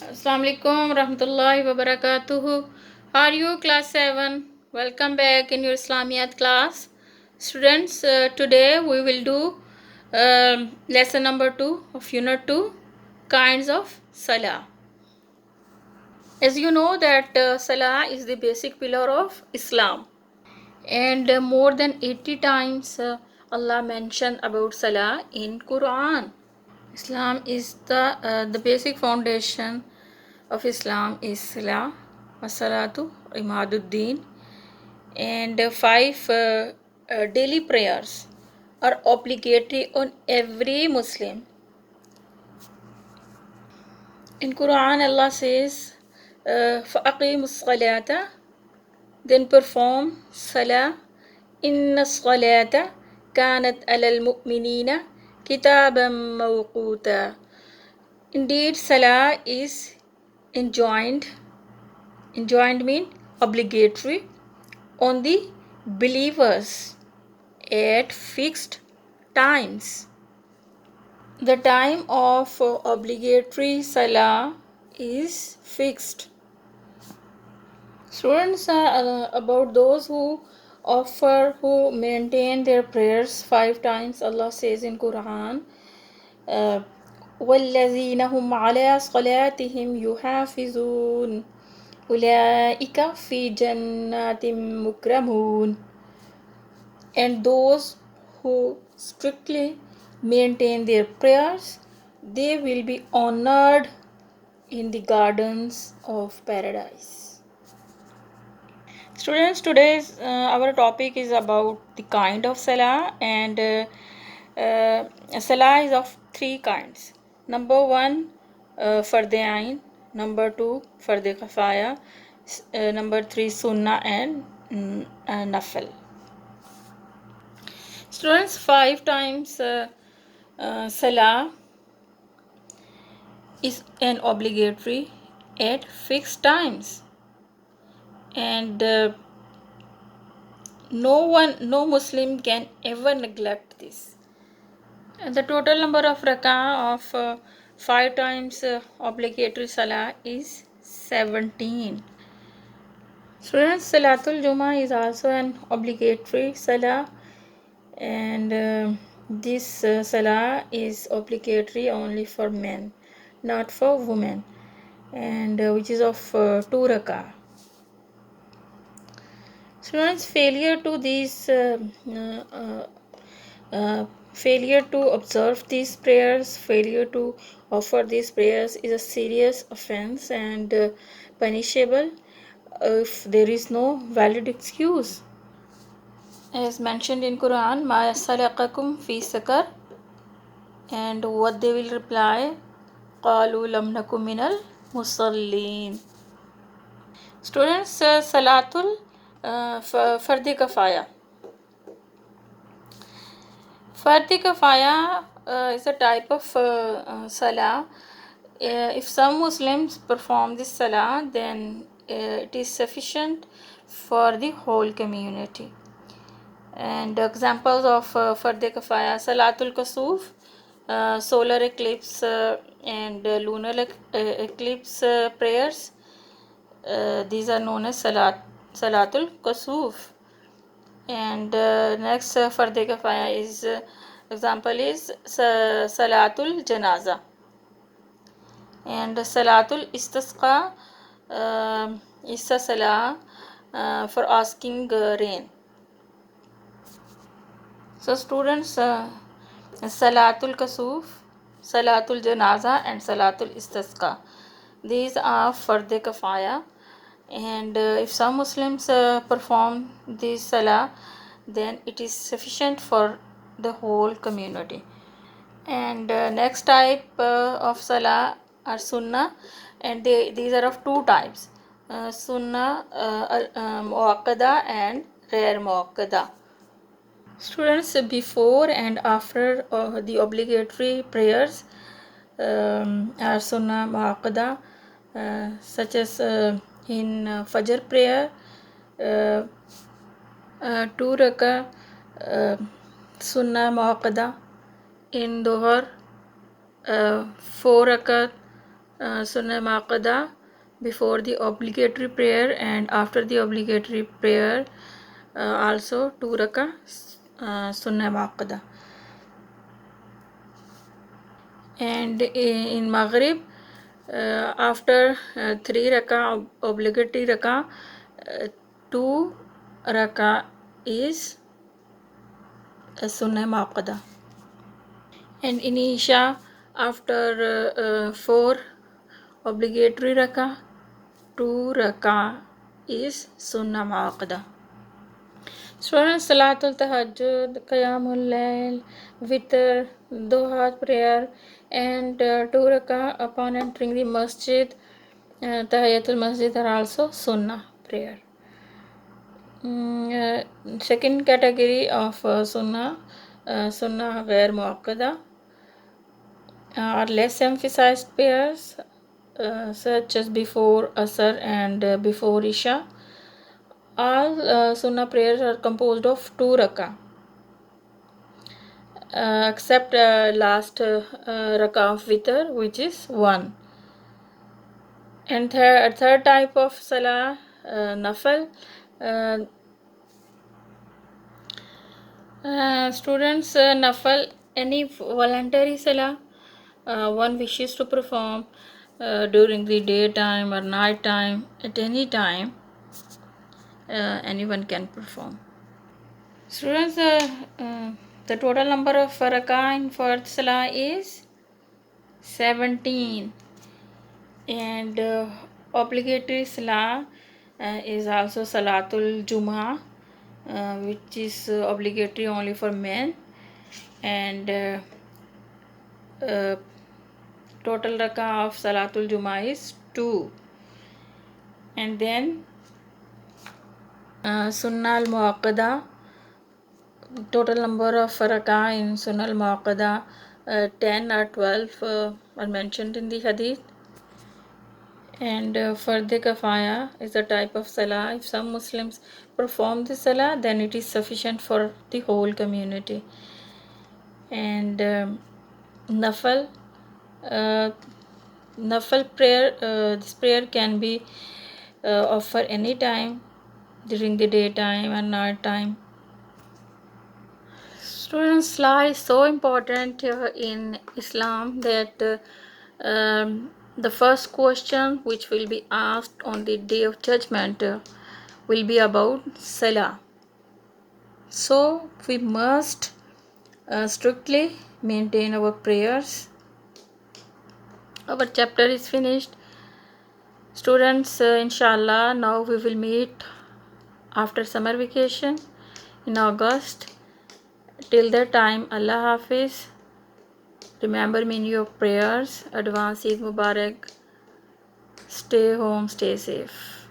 Assalamu alaikum rahmatullahi wa barakatuhu. How are you, class 7? Welcome back in your Islamiyat class. Students, today we will do lesson number 2 of unit 2, kinds of salah. As you know that salah is the basic pillar of Islam, and more than 80 times Allah mentioned about salah in Quran. Islam is the basic foundation of Islam is Salah, Masalatu, Imaduddin, and five daily prayers are obligatory on every Muslim. In Quran, Allah says, فَأَقِيمُ الصَّلَاةَ, then perform Salah. إِنَّ الصَّلَاةَ كَانَتْ عَلَى الْمُؤْمِنِينَ كِتَابًا مَوْقُوتًا. Indeed, Salah is enjoined mean obligatory on the believers at fixed times. The time of obligatory salah is fixed. Students, about those who maintain their prayers 5 times, Allah says in Quran, وَالَّذِينَ هُمْ عَلَى صَلَاتِهِمْ يُحَافِظُونَ أُولَئِكَ فِي جَنَّاتٍ مُكْرَمُونَ. And those who strictly maintain their prayers, they will be honored in the gardens of paradise. Students, today's our topic is about the kind of salah, and salah is of 3 kinds. Number 1, Fard Ain. Number 2, Fard Kifaya. Number 3, Sunnah and Nafil. Students, 5 times salah is an obligatory at fixed times, and no Muslim can ever neglect this. And the total number of rak'ah of 5 times obligatory salah is 17. Students, Salatul Jummah is also an obligatory salah, and this salah is obligatory only for men, not for women, and which is of 2 rak'ah. Students, failure to observe these prayers, failure to offer these prayers is a serious offense and punishable if there is no valid excuse. As mentioned in Quran, مَا سَلَقَكُمْ فِي سَقَرَ, and what they will reply, قَالُوا لَمْ نَكُ مِنَ الْمُصَلِّينَ. Students, Salatul Fard Kifaya. Fard Kifaya is a type of salah. If some Muslims perform this salah, then it is sufficient for the whole community. And examples of Fard Kifaya: Salatul Kusuf, solar eclipse and lunar eclipse prayers. These are known as Salatul Kusuf. And next Fard Kifaya is example is Salatul Janaza. And Salatul Istisqa is a salah for asking rain. So students, Salatul Kusuf, Salatul Janaza and Salatul Istisqa, these are Fard Kifaya, and if some Muslims perform this salah, then it is sufficient for the whole community. And next type of salah are Sunnah, and these are of 2 types, Sunnah Muakkada and Ghair Muakkada. Students, before and after the obligatory prayers are Sunnah Muakkada, such as in Fajr prayer, 2 rak'ah Sunnah Muakkada. In Dhuhr, 4 rak'ah Sunnah Muakkada before the obligatory prayer and after the obligatory prayer, also 2 rakah Sunnah Muakkada. And in Maghrib, after 3 rakah obligatory rakah, 2 rakah is Sunnah Muakkada. And in Isha, after 4 obligatory rakah, 2 rakah is Sunnah Muakkada. Students, Salatul Tahajjud, Qiyamul Layl, Witr, Duha prayer, and 2 rakah upon entering the masjid, Tahiyatul Masjid are also Sunnah prayer. Second category of Sunnah, Sunnah Ghair Muakkada, are less emphasized prayers, such as before Asr and before Isha. All Sunnah prayers are composed of 2 rakah, except last rakah of Witr, which is 1. And third type of Salah, Nafal. Students, Nafal, any voluntary Salah one wishes to perform during the daytime or night time, at any time, anyone can perform. Students, the total number of rakah in Fard Salah is 17, and obligatory Salah is also Salatul Jummah, which is obligatory only for men, and total rakah of Salatul Jummah is 2. And then Sunnah al-Muakkada, total number of rakah in Sunnah al-Muakkada, 10 or 12 are mentioned in the hadith. And Fard Kafaya is a type of Salah. If some Muslims perform the Salah, then it is sufficient for the whole community. And Nafal, Nafal prayer, this prayer can be offered any time during the daytime and night time. Students, Salah is so important in Islam that the first question which will be asked on the day of judgment will be about Salah. So we must strictly maintain our prayers. Our chapter is finished. Students, inshallah, now we will meet after summer vacation in August. Till that time, Allah Hafiz. Remember me in your prayers. Advance Eid Mubarak. Stay home, stay safe.